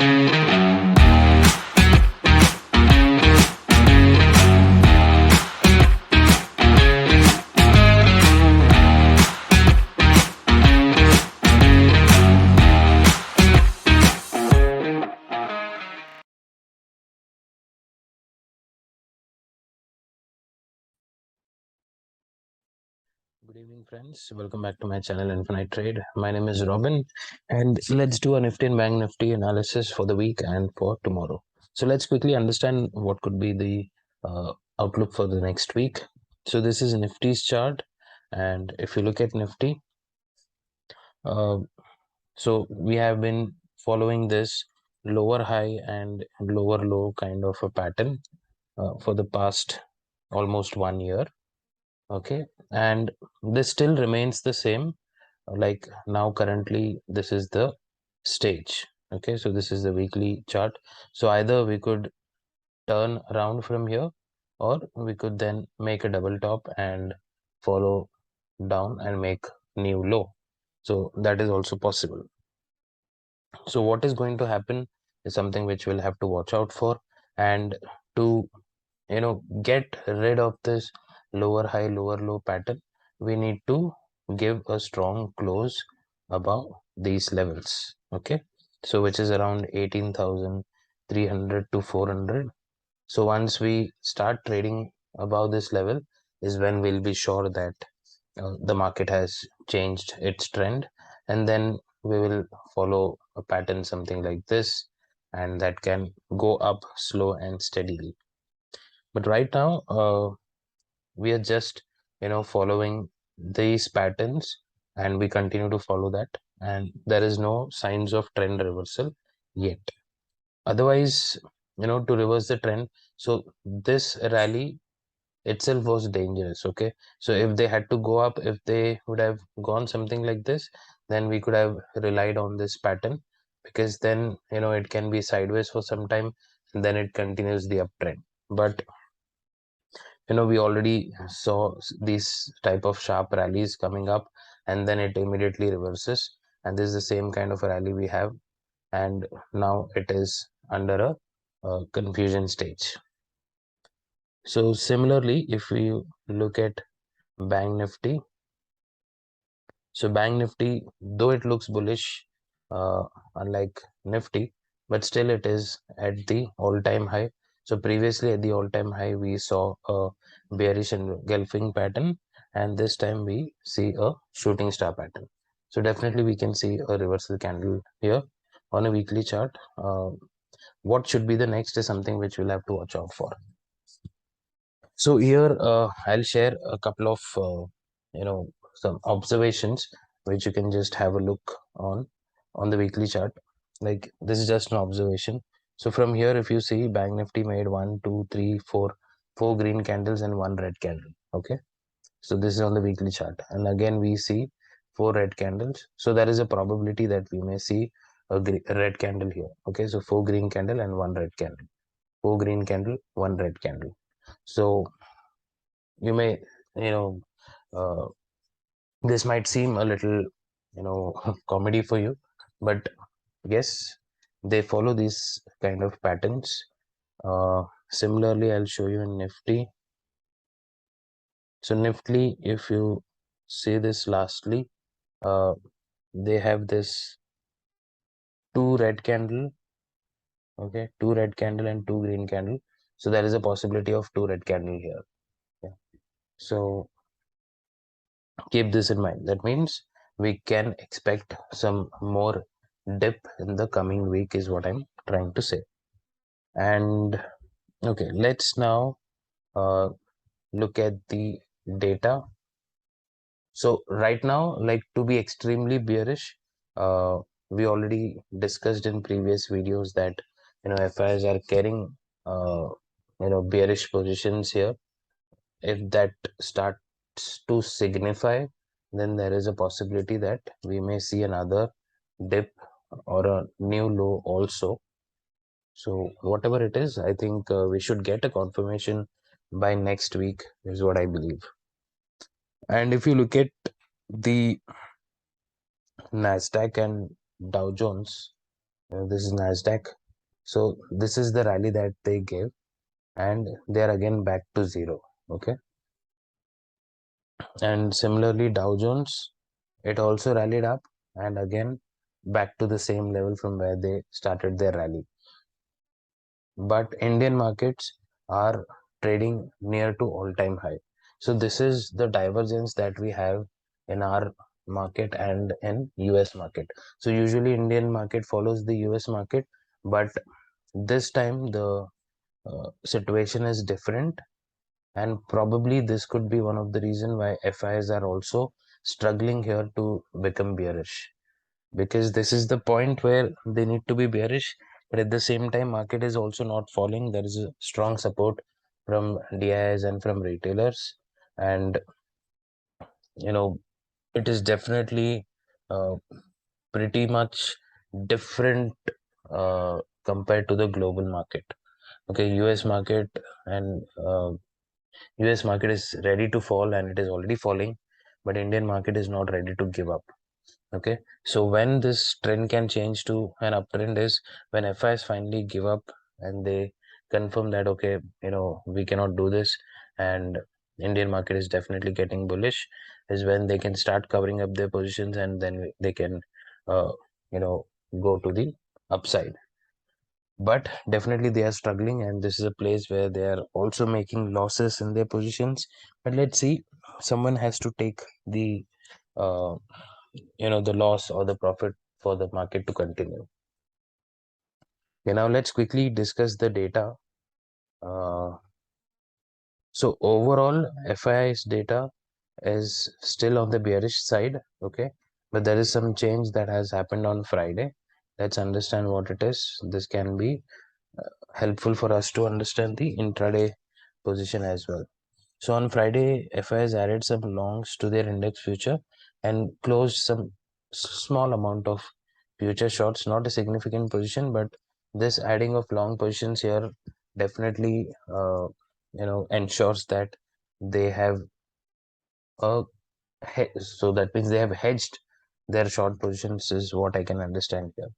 Good evening, friends. Welcome back to my channel Infinite Trade. My name is Robin, and let's do a Nifty and Bank Nifty analysis for the week and for tomorrow. So let's quickly understand what could be the outlook for the next week. So this is Nifty's chart, and if you look at Nifty, so we have been following this lower high and lower low kind of a pattern for the past almost 1 year. Okay, and this still remains the same. Like now currently this is the stage. Okay, so this is the weekly chart. So either we could turn around from here, or we could then make a double top and follow down and make new low. So that is also possible. So what is going to happen is something which we'll have to watch out for, and to get rid of this lower high lower low pattern, we need to give a strong close above these levels. Okay, so which is around 18,300 to 400. So once we start trading above this level is when we'll be sure that the market has changed its trend, and then we will follow a pattern something like this, and that can go up slow and steadily. But right now we are just following these patterns, and we continue to follow that, and there is no signs of trend reversal yet. Otherwise, to reverse the trend, so this rally itself was dangerous. Okay, so if they had to go up, if they would have gone something like this, then we could have relied on this pattern, because then it can be sideways for some time and then it continues the uptrend. But we already saw these type of sharp rallies coming up, and then it immediately reverses, and this is the same kind of a rally we have, and now it is under a confusion stage. So similarly, if we look at Bank Nifty, so Bank Nifty, though it looks bullish, unlike Nifty, but still it is at the all-time high. So previously at the all-time high, we saw a bearish engulfing pattern, and this time we see a shooting star pattern. So definitely we can see a reversal candle here on a weekly chart. What should be the next is something which we'll have to watch out for. So here I'll share a couple of some observations which you can just have a look on the weekly chart. Like this is just an observation. So from here, if you see, Bank Nifty made 1 2 3 4 4 green candles and 1 red candle. Okay, so this is on the weekly chart, and again we see 4 red candles. So there is a probability that we may see a red candle here. Okay, so 4 green candle and 1 red candle, 4 green candle, 1 red candle. So you may uh, this might seem a little comedy for you, but yes, they follow these kind of patterns. Similarly, I'll show you in Nifty. So Nifty, if you see this lastly, they have this 2 red candle, okay, 2 red candle and 2 green candle. So there is a possibility of 2 red candle here. Yeah. So keep this in mind. That means we can expect some more dip in the coming week is what I'm trying to say. And okay, let's now look at the data. So right now, like to be extremely bearish, we already discussed in previous videos that FIs are carrying bearish positions here. If that starts to signify, then there is a possibility that we may see another dip or a new low also. So whatever it is, I think we should get a confirmation by next week is what I believe. And if you look at the Nasdaq and Dow Jones, This is Nasdaq. So this is the rally that they gave, and they are again back to zero. Okay, and similarly Dow Jones, it also rallied up and again back to the same level from where they started their rally. But Indian markets are trading near to all-time high. So this is the divergence that we have in our market and in US market. So usually Indian market follows the US market, but this time the situation is different, and probably this could be one of the reason why FIs are also struggling here to become bearish, because this is the point where they need to be bearish, but at the same time market is also not falling. There is a strong support from DIs and from retailers, and it is definitely uh, pretty much different compared to the global market. Okay, US market and US market is ready to fall, and it is already falling, but Indian market is not ready to give up. Okay, so when this trend can change to an uptrend is when FIs finally give up and they confirm that, okay, we cannot do this, and Indian market is definitely getting bullish, is when they can start covering up their positions, and then they can uh, you know go to the upside. But definitely they are struggling, and this is a place where they are also making losses in their positions. But let's see, someone has to take the uh, the loss or the profit for the market to continue. Okay, now let's quickly discuss the data. So overall FII's data is still on the bearish side. Okay, but there is some change that has happened on Friday. Let's understand what it is. This can be helpful for us to understand the intraday position as well. So on Friday, FIs added some longs to their index future and closed some small amount of future shorts, not a significant position, but this adding of long positions here definitely ensures that they have a so that means they have hedged their short positions, is what I can understand here.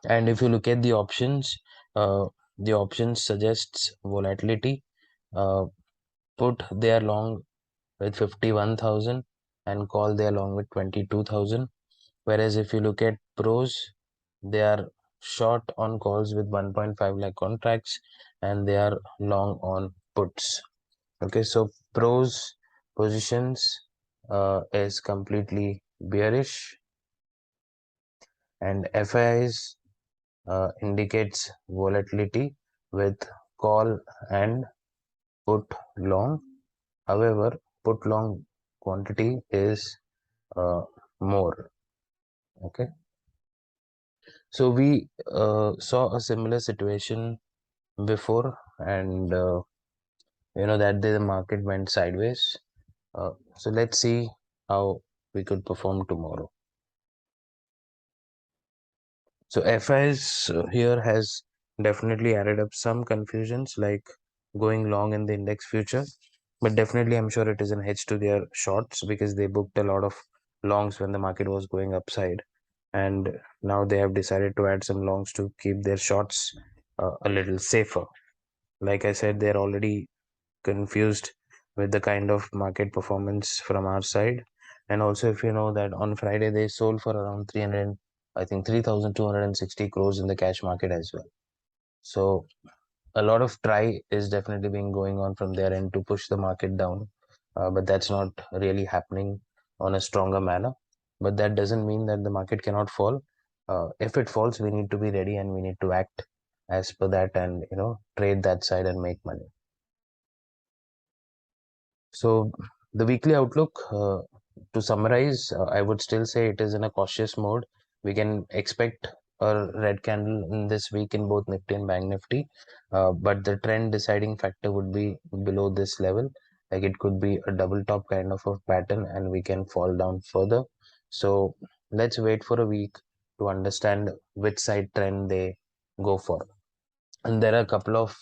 And if you look at the options suggests volatility. Put their long with 51,000 and call they along with 22,000. Whereas if you look at pros, they are short on calls with 1.5 lakh contracts, and they are long on puts. Okay, so pros positions is completely bearish, and FIs indicates volatility with call and put long. However, put long quantity is uh, more. Okay, so we saw a similar situation before, and that day the market went sideways. So let's see how we could perform tomorrow. So FIs here has definitely added up some confusions, like going long in the index future, but definitely I'm sure it is an hedge to their shorts, because they booked a lot of longs when the market was going upside, and now they have decided to add some longs to keep their shorts a little safer. Like I said, they're already confused with the kind of market performance from our side. And also, if you know that on Friday they sold for around 300, I think 3,260 crores in the cash market as well. So a lot of try is definitely being going on from their end to push the market down, but that's not really happening on a stronger manner. But that doesn't mean that the market cannot fall. If it falls, we need to be ready and we need to act as per that, and trade that side and make money. So the weekly outlook, to summarize, I would still say it is in a cautious mode. We can expect a red candle in this week in both Nifty and Bank Nifty, but the trend deciding factor would be below this level. Like it could be a double top kind of a pattern, and we can fall down further. So let's wait for a week to understand which side trend they go for. And there are a couple of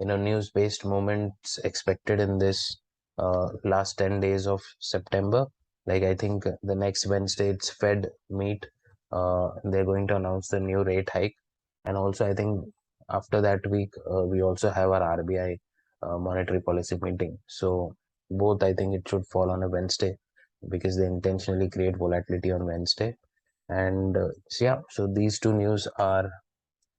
news-based moments expected in this last 10 days of September. Like I think the next Wednesday it's Fed meet, they're going to announce the new rate hike. And also, I think after that week, we also have our RBI monetary policy meeting. So both, I think it should fall on a Wednesday because they intentionally create volatility on Wednesday. And so yeah, so these two news are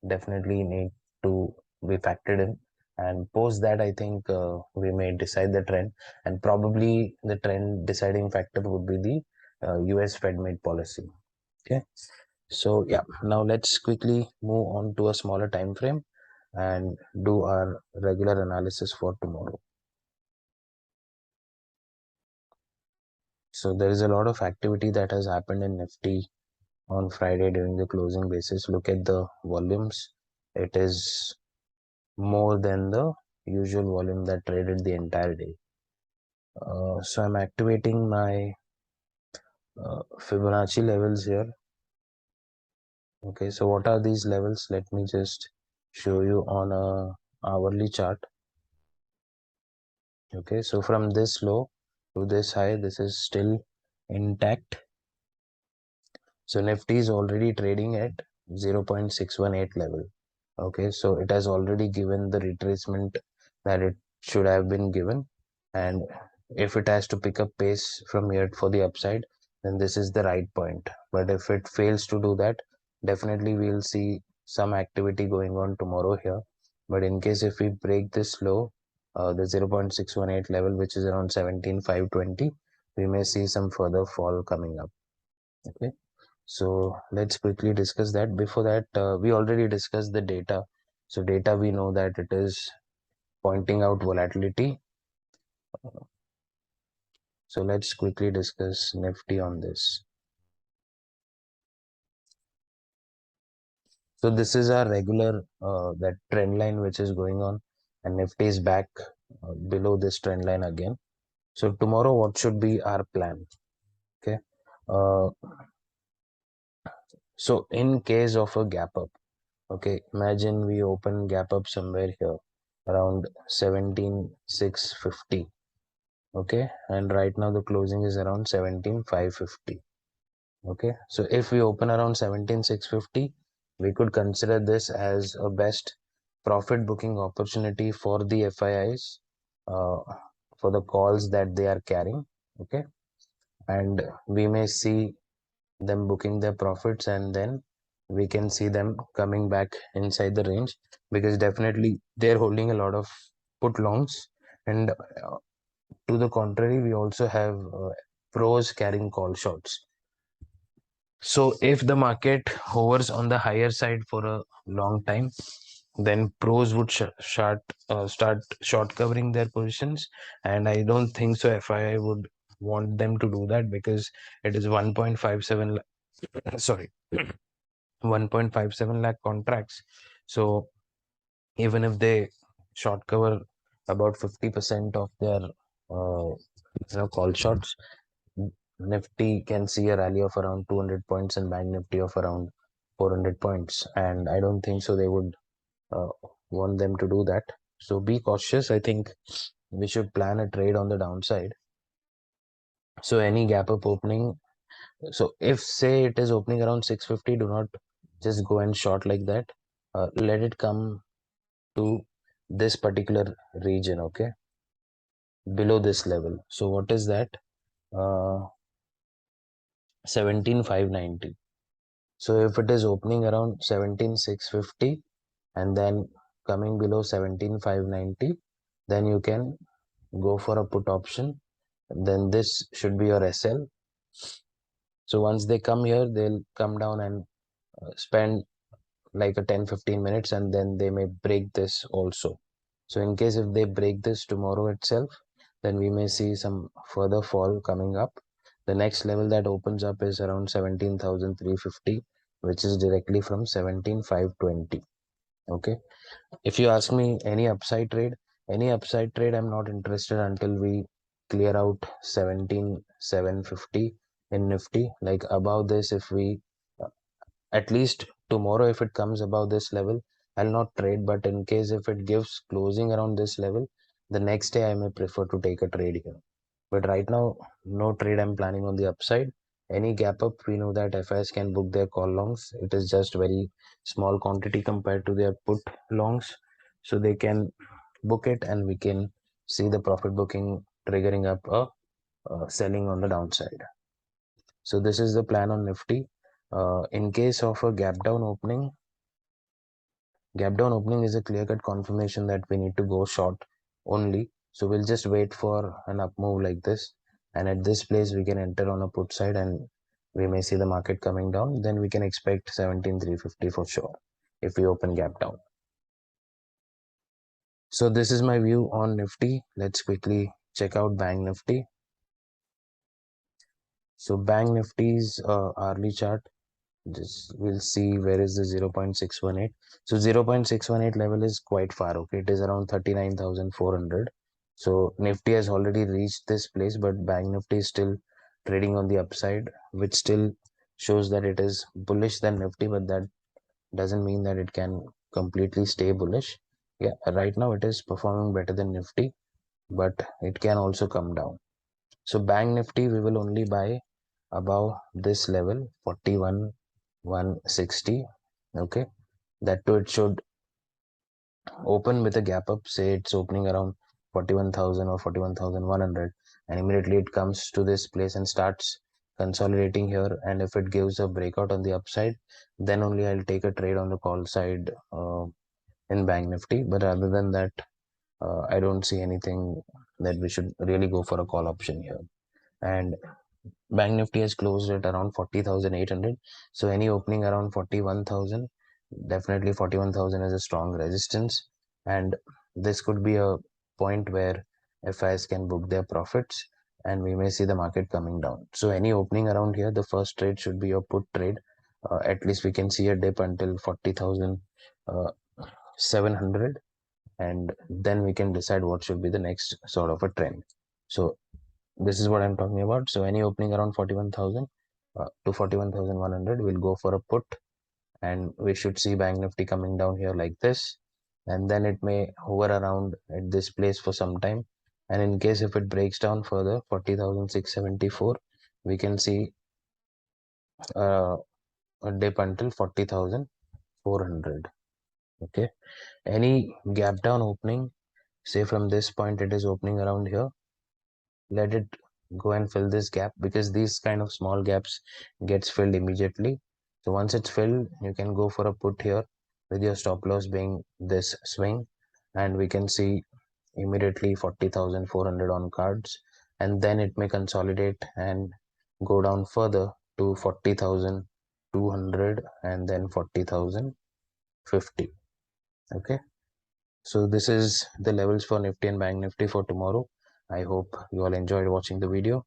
definitely need to be factored in. And post that, I think we may decide the trend, and probably the trend deciding factor would be the US Fed made policy. Okay, so yeah, now let's quickly move on to a smaller time frame and do our regular analysis for tomorrow. So there is a lot of activity that has happened in Nifty on Friday during the closing basis. Look at the volumes. It is more than the usual volume that traded the entire day. So I'm activating my Fibonacci levels here. Okay, so what are these levels? Let me just show you on a hourly chart. Okay, so from this low to this high, this is still intact. So Nifty is already trading at 0.618 level. Okay, so it has already given the retracement that it should have been given, and if it has to pick up pace from here for the upside, then this is the right point. But if it fails to do that, definitely we'll see some activity going on tomorrow here. But in case if we break this low, the 0.618 level, which is around 17,520, we may see some further fall coming up. Okay, so let's quickly discuss that. Before that, we already discussed the data. So data, we know that it is pointing out volatility. So let's quickly discuss Nifty on this. So this is our regular that trend line which is going on, and Nifty is back below this trend line again. So tomorrow, what should be our plan? Okay. So in case of a gap up, okay, imagine we open gap up somewhere here around 17,650. Okay, and right now the closing is around 17,550. Okay, so if we open around 17,650, we could consider this as a best profit booking opportunity for the FIIs for the calls that they are carrying. Okay, and we may see them booking their profits, and then we can see them coming back inside the range, because definitely they're holding a lot of put longs. And to the contrary, we also have pros carrying call shorts. So if the market hovers on the higher side for a long time, then pros would start short covering their positions, and I don't think so FII would want them to do that, because it is 1.57 sorry 1.57 lakh contracts. So even if they short cover about 50% of their call shots, Nifty can see a rally of around 200 points and Bank Nifty of around 400 points, and I don't think so they would uh, want them to do that. So be cautious. I think we should plan a trade on the downside. So any gap up opening, so if say it is opening around 650, do not just go and short like that. Let it come to this particular region, okay, below this level. So what is that? 17,590. So if it is opening around 17,650 and then coming below 17,590, then you can go for a put option. Then this should be your SL. So once they come here, they'll come down and spend like a 10-15 minutes, and then they may break this also. So in case if they break this tomorrow itself, then we may see some further fall coming up. The next level that opens up is around 17,350, which is directly from 17,520. Okay, if you ask me any upside trade, I'm not interested until we clear out 17,750 in Nifty. Like above this, if we at least tomorrow, if it comes above this level, I'll not trade. But in case if it gives closing around this level, the next day I may prefer to take a trade here. But right now, no trade I'm planning on the upside. Any gap up, we know that FIs can book their call longs. It is just very small quantity compared to their put longs, so they can book it, and we can see the profit booking triggering up a selling on the downside. So this is the plan on Nifty. In case of a gap down opening is a clear-cut confirmation that we need to go short only. So we'll just wait for an up move like this, and at this place we can enter on a put side, and we may see the market coming down. Then we can expect 17,350 for sure if we open gap down. So this is my view on Nifty. Let's quickly check out Bank Nifty. So Bank Nifty's hourly chart, just we'll see where is the 0.618. So 0.618 level is quite far. Okay, it is around 39,400. So Nifty has already reached this place, but Bank Nifty is still trading on the upside, which still shows that it is bullish than Nifty, but that doesn't mean that it can completely stay bullish. Yeah, right now it is performing better than Nifty, but it can also come down. So Bank Nifty, we will only buy above this level, 41,160. Okay, that too it should open with a gap up. Say it's opening around 41,000 or 41,100, and immediately it comes to this place and starts consolidating here. And if it gives a breakout on the upside, then only I'll take a trade on the call side in Bank Nifty. But other than that, I don't see anything that we should really go for a call option here. And Bank Nifty has closed at around 40,800. So any opening around 41,000, definitely 41,000 is a strong resistance. And this could be a point where FIs can book their profits, and we may see the market coming down. So any opening around here, the first trade should be a put trade. At least we can see a dip until 40,700, and then we can decide what should be the next sort of a trend. So this is what I'm talking about. So any opening around 41,000 to 41,100, we'll go for a put, and we should see Bank Nifty coming down here like this, and then it may hover around at this place for some time. And in case if it breaks down further, 40,674, we can see a dip until 40,400. Okay, any gap down opening, say from this point it is opening around here, let it go and fill this gap, because these kind of small gaps gets filled immediately. So once it's filled, you can go for a put here with your stop loss being this swing, and we can see immediately 40,400 on cards, and then it may consolidate and go down further to 40,200 and then 40,050. Okay, so this is the levels for Nifty and Bank Nifty for tomorrow. I hope you all enjoyed watching the video.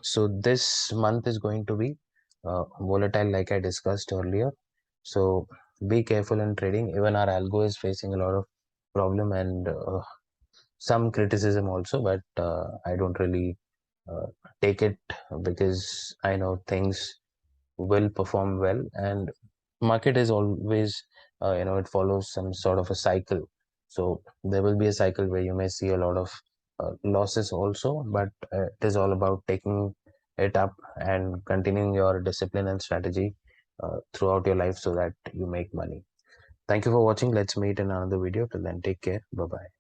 So this month is going to be volatile, like I discussed earlier. So be careful in trading. Even our algo is facing a lot of problem and some criticism also, but I don't really take it, because I know things will perform well, and market is always it follows some sort of a cycle. So there will be a cycle where you may see a lot of losses also, but it is all about taking it up and continuing your discipline and strategy throughout your life so that you make money. Thank you for watching. Let's meet in another video. Till then, take care. Bye bye.